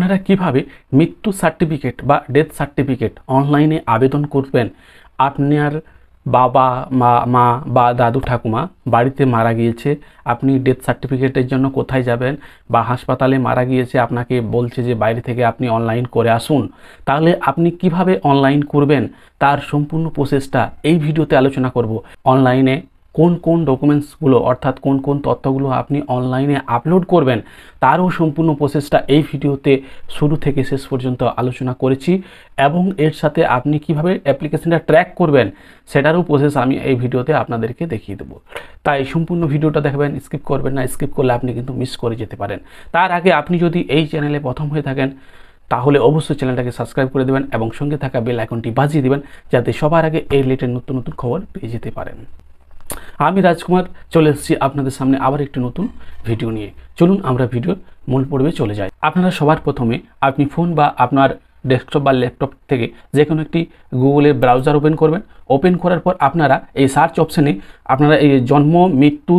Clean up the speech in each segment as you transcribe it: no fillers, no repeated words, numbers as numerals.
আপনারা কিভাবে মৃত্যু সার্টিফিকেট বা ডেথ সার্টিফিকেট অনলাইনে আবেদন করবেন। আপনার বাবা মা বা দাদু ঠাকুমা বাড়িতে মারা গিয়েছে, আপনি ডেথ সার্টিফিকেটের জন্য কোথায় যাবেন, বা হাসপাতালে মারা গিয়েছে আপনাকে বলছে যে বাইরে থেকে আপনি অনলাইন করে আসুন, তাহলে আপনি কিভাবে অনলাইন করবেন তার সম্পূর্ণ প্রসেসটা এই ভিডিওতে আলোচনা করব। অনলাইনে কোন কোন ডকুমেন্টসগুলো অর্থাৎ কোন কোন তথ্যগুলো আপনি অনলাইনে আপলোড করবেন তারও সম্পূর্ণ প্রসেসটা এই ভিডিওতে শুরু থেকে শেষ পর্যন্ত আলোচনা করেছি, এবং এর সাথে আপনি কিভাবে অ্যাপ্লিকেশনটা ট্র্যাক করবেন সেটারও প্রসেস আমি এই ভিডিওতে আপনাদেরকে দেখিয়ে দেবো। তাই সম্পূর্ণ ভিডিওটা দেখবেন, স্কিপ করবেন না। স্কিপ করলে আপনি কিন্তু মিস করে যেতে পারেন। তার আগে আপনি যদি এই চ্যানেলে প্রথম হয়ে থাকেন তাহলে অবশ্যই চ্যানেলটাকে সাবস্ক্রাইব করে দেবেন এবং সঙ্গে থাকা বেল আইকনটি বাজিয়ে দেবেন, যাতে সবার আগে এই রিলেটেড নতুন নতুন খবর পেয়ে যেতে পারেন। আমি রাজকুমার চলে এসেছি আপনাদের সামনে আবার একটি নতুন ভিডিও নিয়ে। চলুন আমরা ভিডিওর মূল পর্বে চলে যাই। আপনারা সবার প্রথমে আপনি ফোন বা আপনার ডেস্কটপ বা ল্যাপটপ থেকে যে কোনো একটি গুগলের ব্রাউজার ওপেন করবেন। ওপেন করার পর আপনারা এই সার্চ অপশানে আপনারা এই জন্ম মৃত্যু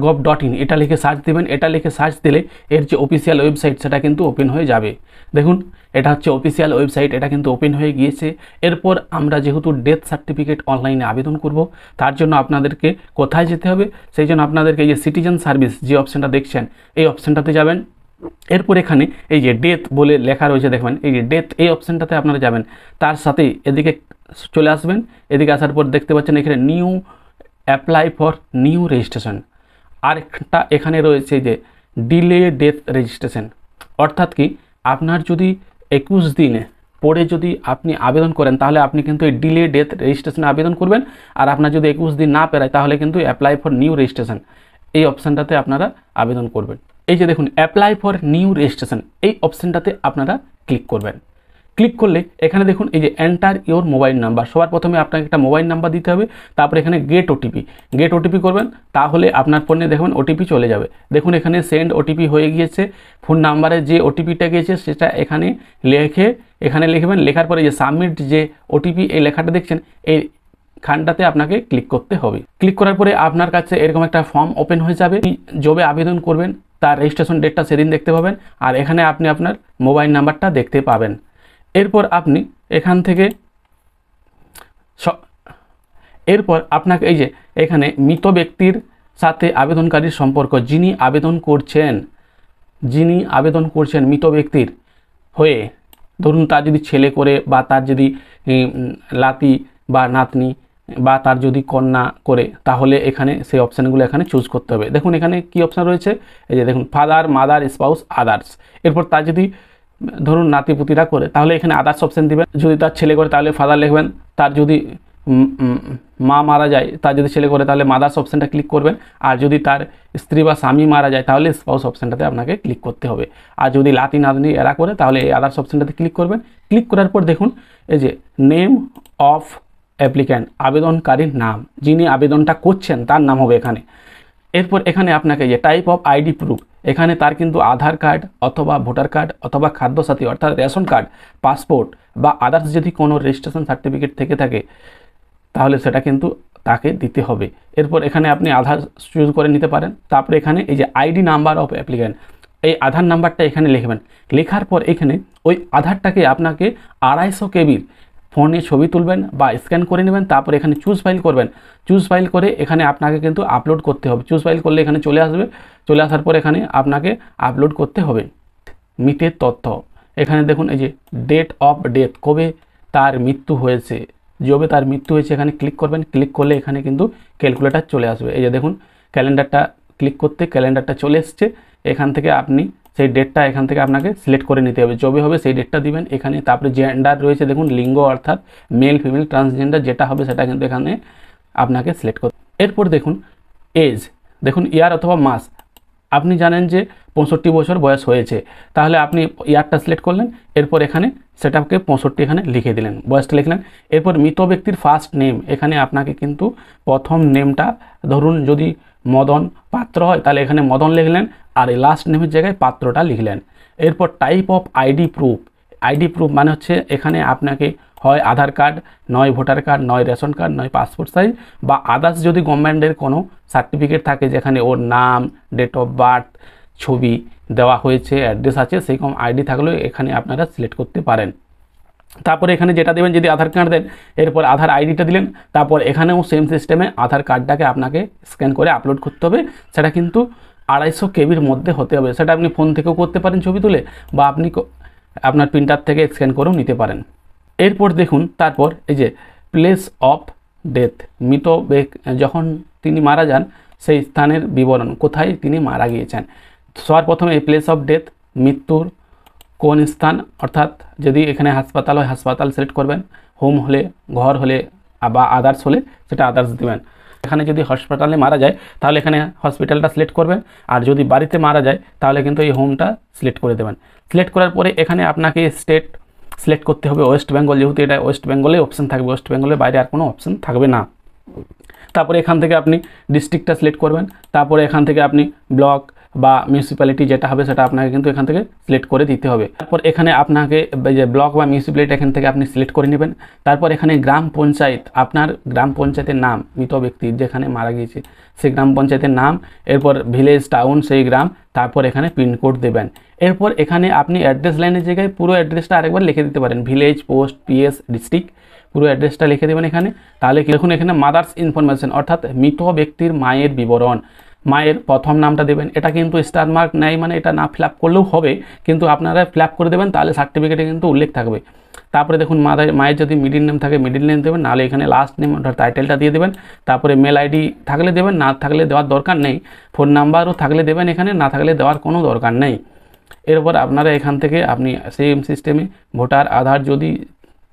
.gov.in এটা লিখে সার্চ দেবেন। এটা লিখে সার্চ দিলে এর যে অফিসিয়াল ওয়েবসাইট সেটা কিন্তু ওপেন হয়ে যাবে। দেখুন এটা হচ্ছে অফিসিয়াল ওয়েবসাইট, এটা কিন্তু ওপেন হয়ে গিয়েছে। এরপর আমরা যেহেতু ডেথ সার্টিফিকেট অনলাইনে আবেদন করব, তার জন্য আপনাদেরকে কোথায় যেতে হবে, সেই জন্য আপনাদেরকে এই যে সিটিজেন সার্ভিস যে অপশানটা দেখছেন এই অপশানটাতে যাবেন। এরপর এখানে এই যে ডেথ বলে লেখা রয়েছে দেখবেন, এই যে ডেথ এই অপশানটাতে আপনারা যাবেন। তার সাথে এদিকে চলে আসবেন। এদিকে আসার পর দেখতে পাচ্ছেন এখানে new apply for new registration, আর একটা এখানে রয়েছে যে ডিলে ডেথ রেজিস্ট্রেশন। অর্থাৎ কি আপনার যদি 21 দিনে পরে যদি আপনি আবেদন করেন তাহলে আপনি কিন্তু এই ডিলে ডেথ রেজিস্ট্রেশনে আবেদন করবেন, আর আপনার যদি 21 দিন না পেরায় তাহলে কিন্তু অ্যাপ্লাই ফর নিউ রেজিস্ট্রেশন এই অপশানটাতে আপনারা আবেদন করবেন। এই যে দেখুন অ্যাপ্লাই ফর নিউ রেজিস্ট্রেশন এই অপশানটাতে আপনারা ক্লিক করবেন। ক্লিক করলে এখানে দেখুন এই যে এন্টার ইওর মোবাইল নাম্বার, সবার প্রথমে আপনাকে একটা মোবাইল নাম্বার দিতে হবে। তারপরে এখানে গেট ওটিপি করবেন, তাহলে আপনার ফোনে দেখবেন ওটিপি চলে যাবে। দেখুন এখানে সেন্ড ওটিপি হয়ে গিয়েছে। ফোন নাম্বারে যে ওটিপিটা গিয়েছে সেটা এখানে লিখবেন। লেখার পরে যে সাবমিট যে ওটিপি এই লেখাটা দেখছেন এই খানটাতে আপনাকে ক্লিক করতে হবে। ক্লিক করার পরে আপনার কাছে এরকম একটা ফর্ম ওপেন হয়ে যাবে। জবে আবেদন করবেন তার রেজিস্ট্রেশন ডেটটা সেদিন দেখতে পাবেন, আর এখানে আপনি আপনার মোবাইল নাম্বারটা দেখতে পাবেন। এরপর আপনি এখান থেকে আপনাকে এই যে এখানে মৃত ব্যক্তির সাথে আবেদনকারীর সম্পর্ক, যিনি আবেদন করছেন মৃত ব্যক্তির হয়ে, ধরুন তার যদি ছেলে করে বা তার যদি লাতি বা নাতনি বা তার যদি কন্যা করে, তাহলে এখানে সেই অপশানগুলো এখানে চুজ করতে হবে। দেখুন এখানে কি অপশান রয়েছে, এই যে দেখুন ফাদার মাদার স্পাউস আদার্স। এরপর তার যদি ধরুন নাতিপুতিরা করে তাহলে এখানে আদার্স অপশান দিবেন। যদি তার ছেলে করে তাহলে ফাদার লিখবেন। তার যদি মা মারা যায়, তার যদি ছেলে করে তাহলে মাদার্স অপশানটা ক্লিক করবেন। আর যদি তার স্ত্রী বা স্বামী মারা যায় তাহলে স্পাউস অপশানটাতে আপনাকে ক্লিক করতে হবে। আর যদি লাতি নাতনি এরা করে তাহলে এই আদার্স অপশানটাতে ক্লিক করবেন। ক্লিক করার পর দেখুন এই যে নেম অফ অ্যাপ্লিক্যান্ট, আবেদনকারীর নাম, যিনি আবেদনটা করছেন তার নাম হবে এখানে। এরপর এখানে আপনাকে যে টাইপ অফ আইডি প্রুফ, এখানে তার কিন্তু আধার কার্ড অথবা ভোটার কার্ড অথবা খাদ্যসাথী অর্থাৎ রেশন কার্ড, পাসপোর্ট বা আদার্স যদি কোনো রেজিস্ট্রেশন সার্টিফিকেট থেকে থাকে তাহলে সেটা কিন্তু তাকে দিতে হবে। এরপর এখানে আপনি আধার চুজ করে নিতে পারেন। তারপরে এখানে এই যে আইডি নাম্বার অফ অ্যাপ্লিক্যান্ট, এই আধার নাম্বারটা এখানে লিখবেন। লেখার পর এখানে ওই আধারটাকে আপনাকে 250 কেবির ফোনে ছবি তুলবেন বা স্ক্যান করে নেবেন। তারপর এখানে চুজ ফাইল করবেন। চুজ ফাইল করে এখানে আপনাকে কিন্তু আপলোড করতে হবে। চুজ ফাইল করলে এখানে চলে আসবে। চলে আসার পর এখানে আপনাকে আপলোড করতে হবে মৃতের তথ্য। এখানে দেখুন এই যে ডেট অফ ডেথ, কবে তার মৃত্যু হয়েছে, যবে তার মৃত্যু হয়েছে এখানে ক্লিক করবেন। ক্লিক করলে এখানে কিন্তু ক্যালকুলেটার চলে আসবে। এই যে দেখুন ক্যালেন্ডারটা ক্লিক করতে ক্যালেন্ডারটা চলে এসছে। এখান থেকে আপনি সেই ডেটটা এখান থেকে আপনাকে সিলেক্ট করে নিতে হবে, যবে হবে সেই ডেটটা দিবেন এখানে। তারপরে জেন্ডার রয়েছে দেখুন লিঙ্গ অর্থাৎ মেল ফিমেল ট্রান্সজেন্ডার যেটা হবে সেটা কিন্তু এখানে আপনাকে সিলেক্ট করতে। এরপর দেখুন এজ, দেখুন ইয়ার অথবা মাস। আপনি জানেন যে 65 বছর বয়স হয়েছে, তাহলে আপনি ইয়ারটা সিলেক্ট করলেন। এরপর এখানে সেটাকে 65 এখানে লিখে দিলেন, বয়সটা লিখলেন। এরপর মৃত ব্যক্তির ফার্স্ট নেম, এখানে আপনাকে কিন্তু প্রথম নেমটা, ধরুন যদি মদন পাত্র হয় তাহলে এখানে মদন লিখলেন, আর এই লাস্ট নেমের জায়গায় পাত্রটা লিখলেন। এরপর টাইপ অফ আইডি প্রুফ, মানে হচ্ছে এখানে আপনাকে হয় আধার কার্ড, নয় ভোটার কার্ড, নয় রেশন কার্ড, নয় পাসপোর্ট সাইজ, বা আদার্স যদি গভর্নমেন্টের কোনো সার্টিফিকেট থাকে যেখানে ওর নাম, ডেট অফ বার্থ, ছবি দেওয়া হয়েছে, অ্যাড্রেস আছে, সেরকম আইডি থাকলেও এখানে আপনারা সিলেক্ট করতে পারেন। তারপরে এখানে যেটা দেবেন, যদি আধার কার্ড দেন এরপর আধার আইডিটা দিলেন, তারপর এখানেও সেম সিস্টেমে আধার কার্ডটাকে আপনাকে স্ক্যান করে আপলোড করতে হবে। সেটা কিন্তু 250 কেবির মধ্যে হতে হবে। সেটা আপনি ফোন থেকেও করতে পারেন ছবি তুলে, বা আপনি আপনার প্রিন্টার থেকে স্ক্যান করেও নিতে পারেন। এরপর দেখুন, তারপর এই যে প্লেস অফ ডেথ, মৃত যখন তিনি মারা যান সেই স্থানের বিবরণ, কোথায় তিনি মারা গিয়েছেন। সবার প্রথমে এই প্লেস অফ ডেথ, মৃত্যুর কোন স্থান, অর্থাৎ যদি এখানে হাসপাতাল হয় হাসপাতাল সিলেক্ট করবেন, হোম হলে, ঘর হলে বা আদার্স হলে সেটা আদার্স দেবেন। এখানে যদি হসপিটালে মারা যায় তাহলে এখানে হসপিটালটা সিলেক্ট করবেন, আর যদি বাড়িতে মারা যায় তাহলে কিন্তু এই হোমটা সিলেক্ট করে দেবেন। সিলেক্ট করার পরে এখানে আপনাকে স্টেট সিলেক্ট করতে হবে, ওয়েস্ট বেঙ্গল, যেহেতু এটা ওয়েস্ট বেঙ্গলে অপশান থাকবে, ওয়েস্ট বেঙ্গলের বাইরে আর কোনো অপশান থাকবে না। তারপরে এখান থেকে আপনি ডিস্ট্রিক্টটা সিলেক্ট করবেন, তারপরে এখান থেকে আপনি ব্লক বা মিউনিসিপ্যালিটি যেটা হবে সেটা আপনাকে কিন্তু এখান থেকে সিলেক্ট করে দিতে হবে। তারপর এখানে আপনাকে যে ব্লক বা মিউনিসিপ্যালিটি এখান থেকে আপনি সিলেক্ট করে নেবেন। তারপর এখানে গ্রাম পঞ্চায়েত, আপনার গ্রাম পঞ্চায়েতের নাম, মৃত ব্যক্তির যেখানে মারা গিয়েছে সেই গ্রাম পঞ্চায়েতের নাম, এরপর ভিলেজ, টাউন, সেই গ্রাম, তারপর এখানে পিনকোড দেবেন। এরপর এখানে আপনি অ্যাড্রেস লাইনের জায়গায় পুরো অ্যাড্রেসটা আরেকবার লিখে দিতে পারেন, ভিলেজ, পোস্ট, পিএস, ডিস্ট্রিক্ট, পুরো অ্যাড্রেসটা লিখে দেবেন এখানে। তাহলে কি দেখুন এখানে মাদার্স ইনফরমেশন, অর্থাৎ মৃত ব্যক্তির মায়ের বিবরণ, মায়ের প্রথম নামটা দেবেন। এটা কিন্তু স্টার মার্ক নেই, মানে এটা না ফিল আপ করলেও হবে, কিন্তু আপনারা ফিল আপ করে দেবেন, তাহলে সার্টিফিকেটে কিন্তু উল্লেখ থাকবে। তারপরে দেখুন মায়ের যদি মিডিল নেম থাকে মিডিল নেম দেবেন, নাহলে এখানে লাস্ট নেম অর্থাৎ টাইটেলটা দিয়ে দেবেন। তারপরে মেল আইডি থাকলে দেবেন, না থাকলে দেওয়ার দরকার নেই। ফোন নাম্বারও থাকলে দেবেন এখানে, না থাকলে দেওয়ার কোনো দরকার নেই। এরপর আপনারা এখান থেকে আপনি সেম সিস্টেমে ভোটার আধার যদি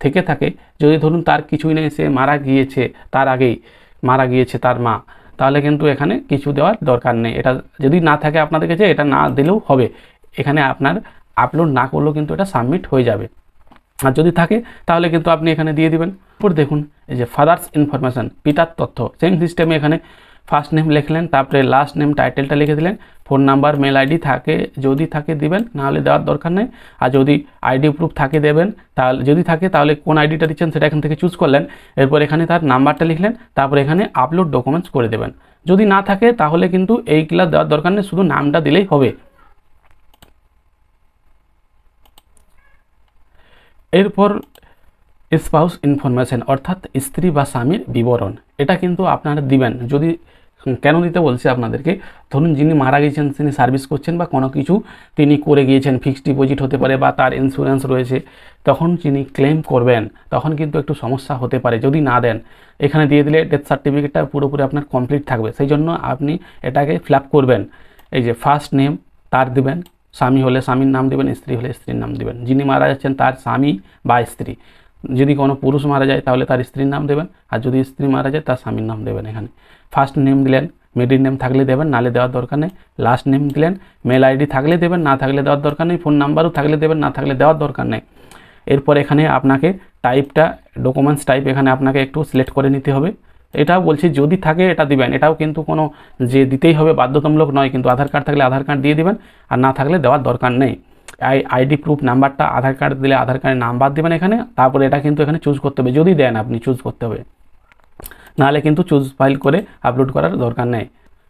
থেকে থাকে, যদি ধরুন তার কিছুই নেই, সে মারা গিয়েছে, তার আগেই মারা গিয়েছে তার মা, তাহলে কিন্তু এখানে কিছু দেওয়ার দরকার নেই। এটা যদি না থাকে আপনাদের কাছে, এটা না দিলেও হবে, এখানে আপনার আপলোড না করলেও কিন্তু এটা সাবমিট হয়ে যাবে। আর যদি থাকে তাহলে কিন্তু আপনি এখানে দিয়ে দিবেন। এরপর দেখুন এই যে ফাদার্স ইনফরমেশান, পিতার তথ্য, সেম সিস্টেমে এখানে ফার্স্ট নেম লিখলেন, তারপরে লাস্ট নেম টাইটেলটা লিখে দিলেন, ফোন নাম্বার, মেল আইডি থাকে যদি থাকে দিবেন, নাহলে দেওয়ার দরকার নেই। আর যদি আইডি প্রুফ থাকে দেবেন, তাহলে যদি থাকে তাহলে কোন আইডিটা দিচ্ছেন সেটা এখান থেকে চুজ করলেন। এরপর এখানে তার নাম্বারটা লিখলেন, তারপর এখানে আপলোড ডকুমেন্টস করে দেবেন। যদি না থাকে তাহলে কিন্তু এইগুলা দেওয়ার দরকার নেই, শুধু নামটা দিলেই হবে। এরপর স্পাউস ইনফরমেশন, অর্থাৎ স্ত্রী বা স্বামীর বিবরণ, এটা কিন্তু আপনারা দিবেন। যদি কেন দিতে বলছি আপনাদেরকে, ধরুন যিনি মারা গিয়েছেন তিনি সার্ভিস করছেন বা কোনো কিছু তিনি করে গিয়েছেন, ফিক্সড ডিপোজিট হতে পারে বা তার ইন্স্যুরেন্স রয়েছে, তখন যিনি ক্লেম করবেন তখন কিন্তু একটু সমস্যা হতে পারে যদি না দেন। এখানে দিয়ে দিলে ডেথ সার্টিফিকেটটা পুরোপুরি আপনার কমপ্লিট থাকবে, সেই জন্য আপনি এটাকে ফিল আপ করবেন। এই যে ফার্স্ট নেম তার দিবেন, স্বামী হলে স্বামীর নাম দিবেন, স্ত্রী হলে স্ত্রীর নাম দিবেন। যিনি মারা যাচ্ছেন তার স্বামী বা স্ত্রী, যদি কোনো পুরুষ মারা যায় তাহলে তার স্ত্রীর নাম দেবেন, আর যদি স্ত্রী মারা যায় তার স্বামীর নাম দেবেন। এখানে ফার্স্ট নেম দিলেন, মিডিল নেম থাকলে দেবেন, নাহলে দেওয়ার দরকার নেই। লাস্ট নেম দিলেন, মেল আইডি থাকলে দেবেন, না থাকলে দেওয়ার দরকার নেই। ফোন নাম্বারও থাকলে দেবেন, না থাকলে দেওয়ার দরকার নেই। এরপর এখানে আপনাকে টাইপটা, ডকুমেন্টস টাইপ এখানে আপনাকে একটু সিলেক্ট করে নিতে হবে। এটাও বলছি যদি থাকে এটা দিবেন, এটাও কিন্তু কোনো যে দিতেই হবে বাধ্যতামূলক নয়, কিন্তু আধার কার্ড থাকলে আধার কার্ড দিয়ে দিবেন, আর না থাকলে দেওয়ার দরকার নেই। আইডি প্রুফ নাম্বারটা, আধার কার্ড দিলে আধার কার্ডের নাম্বার দেবেন এখানে, তারপরে এটা কিন্তু এখানে চুজ করতে হবে, যদি দেন আপনি চুজ করতে হবে, নাহলে কিন্তু চুজ ফাইল করে আপলোড করার দরকার নেই।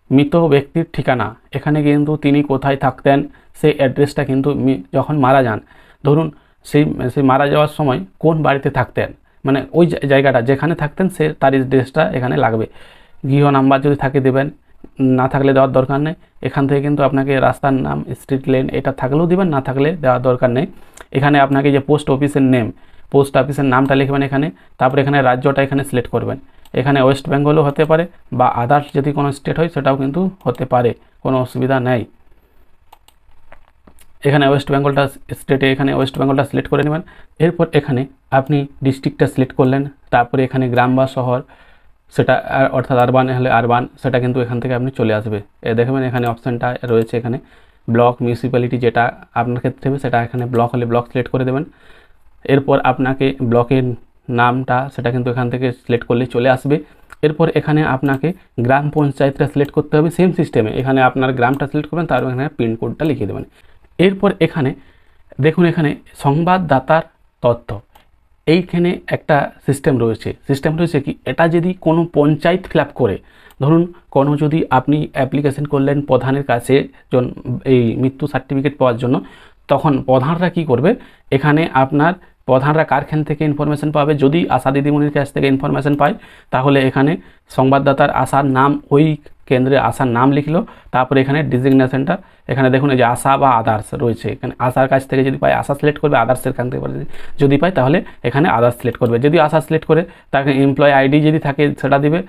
মৃত ব্যক্তির ঠিকানা, এখানে কিন্তু তিনি কোথায় থাকতেন সেই অ্যাড্রেসটা কিন্তু যখন মারা যান, ধরুন সেই মারা যাওয়ার সময় কোন বাড়িতে থাকতেন, মানে ওই জায়গাটা যেখানে থাকতেন সে তার অ্যাড্রেসটা এখানে লাগবে। গৃহ নাম্বার যদি থাকে দেবেন, না থাকলে দেওয়ার দরকার নেই। এখান থেকে কিন্তু আপনাকে রাস্তার নাম, স্ট্রিট লেন এটা থাকলেও দিবেন, না থাকলে দেওয়ার দরকার নেই। এখানে আপনাকে যে পোস্ট অফিসের নেম, পোস্ট অফিসের নামটা লিখবেন এখানে, তারপরে এখানে রাজ্যটা এখানে সিলেক্ট করবেন। এখানে ওয়েস্ট বেঙ্গলও হতে পারে বা আদার্স যদি কোনো স্টেট হয় সেটাও কিন্তু হতে পারে, কোনো অসুবিধা নেই। এখানে ওয়েস্ট বেঙ্গলটা স্টেটে, এখানে ওয়েস্ট বেঙ্গলটা সিলেক্ট করে নেবেন। এরপর এখানে আপনি ডিস্ট্রিক্টটা সিলেক্ট করলেন, তারপরে এখানে গ্রাম বা শহর সেটা, অর্থাৎ আরবান হলে আরবান, সেটা কিন্তু এখান থেকে আপনি চলে আসবে। দেখবেন এখানে অপশানটা রয়েছে, এখানে ব্লক, মিউনিসিপ্যালিটি যেটা আপনার ক্ষেত্রে হবে সেটা এখানে ব্লক হলে ব্লক সিলেক্ট করে দেবেন। এরপর আপনাকে ব্লকের নামটা সেটা কিন্তু এখান থেকে সিলেক্ট করলে চলে আসবে। এরপর এখানে আপনাকে গ্রাম পঞ্চায়েতটা সিলেক্ট করতে হবে সেম সিস্টেমে, এখানে আপনার গ্রামটা সিলেক্ট করবেন, তারপর এখানে পিনকোডটা লিখে দেবেন। এরপর এখানে দেখুন এখানে সংবাদদাতার তথ্য, এইখানে একটা সিস্টেম রয়েছে কি, এটা যদি কোনো পঞ্চায়েত ফিল আপ করে, ধরুন কোনো যদি আপনি অ্যাপ্লিকেশন করলেন প্রধানের কাছে এই মৃত্যু সার্টিফিকেট পাওয়ার জন্য, তখন প্রধানরা কি করবে, এখানে আপনার প্রধানরা কারখান থেকে ইনফরমেশন পাবে। যদি আশা দিদিমণির কাছ থেকে ইনফরমেশন পায়, তাহলে এখানে সংবাদদাতার আশার নাম, ওই কেন্দ্রে আশার নাম লিখলো, তারপরে এখানে ডিজিগনেশনটা, এখানে দেখুন এই যে আশা বা আদার্স রয়েছে, এখানে আশার কাছ থেকে যদি পায় আশা সিলেক্ট করবে, আদার্সের কাছ থেকে যদি পায় তাহলে এখানে আদার্স সিলেক্ট করবে। যদি আশা সিলেক্ট করে তাকে এমপ্লয় আইডি যদি থাকে সেটা দিবে,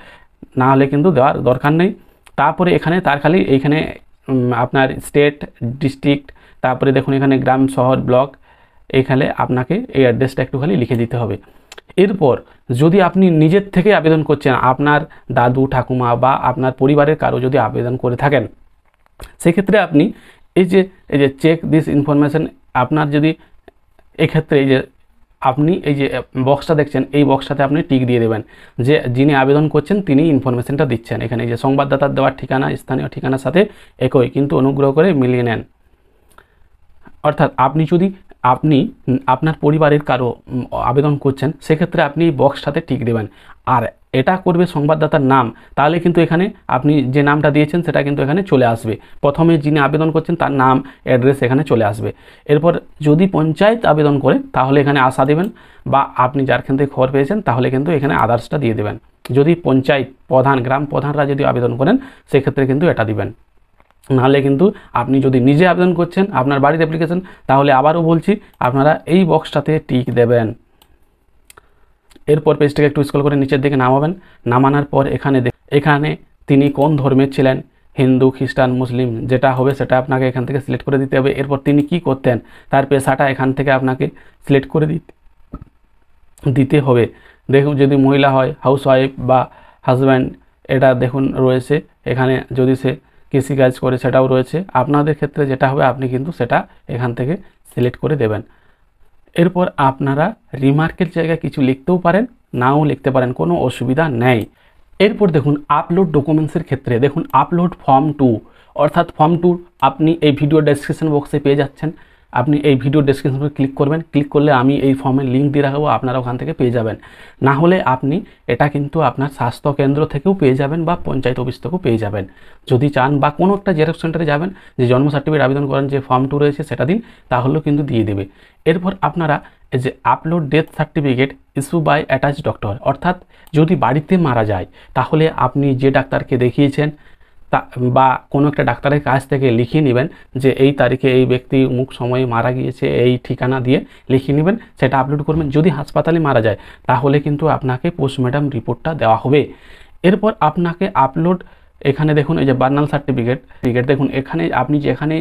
না হলে কিন্তু দেওয়ার দরকার নেই। তারপরে এখানে তার খালি এইখানে আপনার স্টেট, ডিস্ট্রিক্ট, তারপরে দেখুন এখানে গ্রাম, শহর, ব্লক, এখানে আপনাকে এই অ্যাড্রেসটা একটু খালি লিখে দিতে হবে। এরপর যদি আপনি নিজের থেকে আবেদন করছেন, আপনার দাদু ঠাকুমা বা আপনার পরিবারের কারো যদি আবেদন করে থাকেন, সেক্ষেত্রে আপনি এই যে চেক দিস ইনফরমেশন, আপনার যদি এক্ষেত্রে এই যে আপনি এই যে বক্সটা দেখছেন, এই বক্সটাতে আপনি টিক দিয়ে দেবেন যে যিনি আবেদন করছেন তিনি ইনফরমেশনটা দিচ্ছেন। এখানে যে সংবাদদাতার দেওয়ার ঠিকানা স্থানীয় ঠিকানার সাথে একই, কিন্তু অনুগ্রহ করে মিলিয়ে নেন। অর্থাৎ আপনি যদি আপনার পরিবারের কারো আবেদন করছেন, সেক্ষেত্রে আপনি এই বক্সটাতে টিক দেবেন। আর এটা করবে সংবাদদাতার নাম, তাহলে কিন্তু এখানে আপনি যে নামটা দিয়েছেন সেটা কিন্তু এখানে চলে আসবে। প্রথমে যিনি আবেদন করছেন তার নাম, অ্যাড্রেস এখানে চলে আসবে। এরপর যদি পঞ্চায়েত আবেদন করে তাহলে এখানে আশা দেবেন, বা আপনি যার ক্ষেত্রে খবর পেয়েছেন তাহলে কিন্তু এখানে আদার্সটা দিয়ে দেবেন। যদি পঞ্চায়েত প্রধান, গ্রাম প্রধানরা যদি আবেদন করেন, সেক্ষেত্রে কিন্তু এটা দিবেন। নাহলে কিন্তু আপনি যদি নিজে আবেদন করছেন আপনার বাড়ির অ্যাপ্লিকেশন, তাহলে আবারও বলছি আপনারা এই বক্সটাতে টিক দেবেন। এরপর পেজটাকে একটু স্ক্রল করে নিচের দিকে নামাবেন। নামানোর পর এখানে তিনি কোন ধর্মের ছিলেন, হিন্দু, খ্রিস্টান, মুসলিম, যেটা হবে সেটা আপনাকে এখান থেকে সিলেক্ট করে দিতে হবে। এরপর তিনি কি করতেন তার পেশাটা এখান থেকে আপনাকে সিলেক্ট করে দিতে হবে। দেখুন যদি মহিলা হয় হাউসওয়াইফ বা হাজব্যান্ড, এটা দেখুন রয়েছে এখানে। যদি সে কৃষিকাজ করে সেটাও রয়েছে। আপনাদের ক্ষেত্রে যেটা হবে আপনি কিন্তু সেটা এখান থেকে সিলেক্ট করে দেবেন। এরপর আপনারা রিমার্কের জায়গায় কিছু লিখতেও পারেন, নাও লিখতে পারেন, কোনো অসুবিধা নেই। এরপর দেখুন আপলোড ডকুমেন্টসের ক্ষেত্রে দেখুন আপলোড ফর্ম 2, অর্থাৎ ফর্ম 2 আপনি এই ভিডিও ডেসক্রিপশন বক্সে পেয়ে যাচ্ছেন। আপনি এই ভিডিও ডেসক্রিপশনে ক্লিক করবেন, ক্লিক করলে আমি এই ফর্মের লিঙ্ক দিয়ে রাখবো, আপনারা ওখান থেকে পেয়ে যাবেন। না হলে আপনি এটা কিন্তু আপনার স্বাস্থ্য কেন্দ্র থেকেও পেয়ে যাবেন বা পঞ্চায়েত অফিস থেকেও পেয়ে যাবেন। যদি চান বা কোনো একটা জেরক্স সেন্টারে যাবেন, যে জন্ম সার্টিফিকেট আবেদন করেন, যে ফর্ম 2 রয়েছে সেটা দিন, তাহলেও কিন্তু দিয়ে দেবে। এরপর আপনারা এই যে upload death certificate issue by attach doctor, অর্থাৎ যদি বাড়িতে মারা যায় তাহলে আপনি যে ডাক্তারকে দেখিয়েছেন বা কোনো একটা ডাক্তারের কাছ থেকে লিখিয়ে নেবেন যে এই তারিখে এই ব্যক্তি অমুক সময়ে মারা গিয়েছে, এই ঠিকানা দিয়ে লিখিয়ে নেবেন, সেটা আপলোড করবেন। যদি হাসপাতালে মারা যায় তাহলে কিন্তু আপনাকে পোস্টমর্টম রিপোর্টটা দেওয়া হবে। এরপর আপনাকে আপলোড, এখানে দেখুন এই যে বার্নাল সার্টিফিকেট দেখুন, এখানে আপনি যেখানে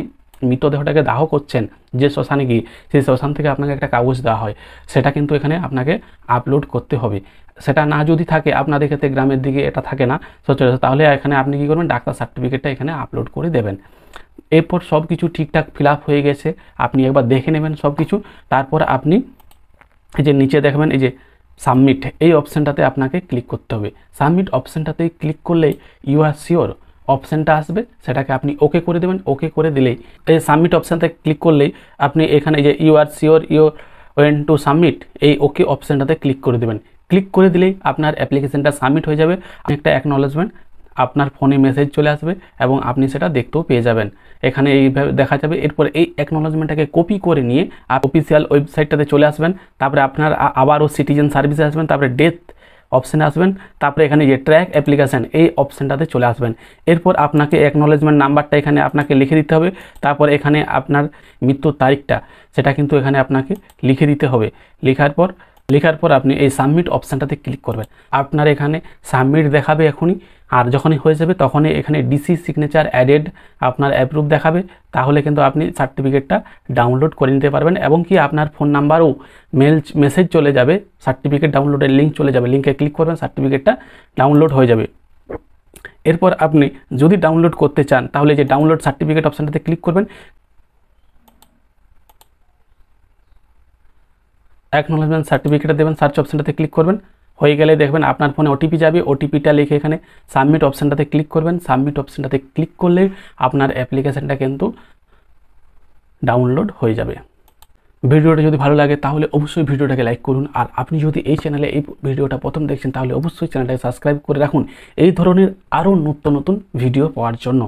মৃতদেহটাকে দাহ করছেন, যে শ্মশানে গিয়ে, সেই শ্মশান থেকে আপনাকে একটা কাগজ দেওয়া হয়, সেটা কিন্তু এখানে আপনাকে আপলোড করতে হবে। সেটা না যদি থাকে, আপনাদের ক্ষেত্রে গ্রামের দিকে এটা থাকে না সচরাচর, তাহলে এখানে আপনি কী করবেন, ডাক্তার সার্টিফিকেটটা এখানে আপলোড করে দেবেন। এরপর সব কিছু ঠিকঠাক ফিল আপ হয়ে গেছে, আপনি একবার দেখে নেবেন সব কিছু। তারপর আপনি এই যে নিচে দেখবেন এই যে সাবমিট, এই অপশানটাতে আপনাকে ক্লিক করতে হবে। সাবমিট অপশানটাতে ক্লিক করলেই ইউ আর শিওর অপশানটা আসবে, সেটাকে আপনি ওকে করে দেবেন। ওকে করে দিলেই এই সাবমিট অপশানতে ক্লিক করলেই আপনি এখানে যে you are sure you want to submit, এই ওকে অপশানটাতে ক্লিক করে দেবেন। ক্লিক করে দিলেই আপনার অ্যাপ্লিকেশানটা সাবমিট হয়ে যাবে। একটা অ্যাকনলেজমেন্ট আপনার ফোনে মেসেজ চলে আসবে এবং আপনি সেটা দেখতেও পেয়ে যাবেন, এখানে এইভাবে দেখা যাবে। এরপর এই অ্যাকনলেজমেন্টটাকে কপি করে নিয়ে অফিসিয়াল ওয়েবসাইটটাতে চলে আসবেন। তারপরে আপনার আবারও সিটিজেন সার্ভিসে আসবেন, তারপরে ডেথ অপশানে আসবেন, তারপরে এখানে যে ট্র্যাক অ্যাপ্লিকেশান, এই অপশানটাতে চলে আসবেন। এরপর আপনাকে অ্যাকনলেজমেন্ট নাম্বারটা এখানে আপনাকে লিখে দিতে হবে। তারপর এখানে আপনার মৃত্যুর তারিখটা সেটা কিন্তু এখানে আপনাকে লিখে দিতে হবে। লেখার পর আপনি এই সাবমিট অপশানটাতে ক্লিক করবেন। আপনার এখানে সাবমিট দেখাবে এখনই, আর যখনই হয়ে যাবে তখনই এখানে ডিসি সিগনেচার অ্যাডেড আপনার অ্যাপ্রুভ দেখাবে। তাহলে কিন্তু আপনি সার্টিফিকেটটা ডাউনলোড করে নিতে পারবেন, এবং কি আপনার ফোন নাম্বারও মেসেজ চলে যাবে, সার্টিফিকেট ডাউনলোডের লিঙ্ক চলে যাবে। লিঙ্কে ক্লিক করবেন, সার্টিফিকেটটা ডাউনলোড হয়ে যাবে। এরপর আপনি যদি ডাউনলোড করতে চান তাহলে যে ডাউনলোড সার্টিফিকেট অপশানটাতে ক্লিক করবেন, অ্যাকনলেজমেন্ট সার্টিফিকেটটা দেবেন, সার্চ অপশানটাতে ক্লিক করবেন। হয়ে গেলে দেখবেন আপনার ফোনে ওটিপি যাবে, ওটিপিটা লিখে এখানে সাবমিট অপশানটাতে ক্লিক করবেন। সাবমিট অপশানটাতে ক্লিক করলেই আপনার অ্যাপ্লিকেশানটা কিন্তু ডাউনলোড হয়ে যাবে। ভিডিওটা যদি ভালো লাগে তাহলে অবশ্যই ভিডিওটাকে লাইক করুন। আর আপনি যদি এই চ্যানেলে এই ভিডিওটা প্রথম দেখছেন তাহলে অবশ্যই চ্যানেলটাকে সাবস্ক্রাইব করে রাখুন এই ধরনের আরও নতুন নতুন ভিডিও পাওয়ার জন্য।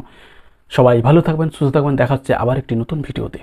সবাই ভালো থাকবেন, সুস্থ থাকবেন, দেখা হচ্ছে আবার একটি নতুন ভিডিওতে।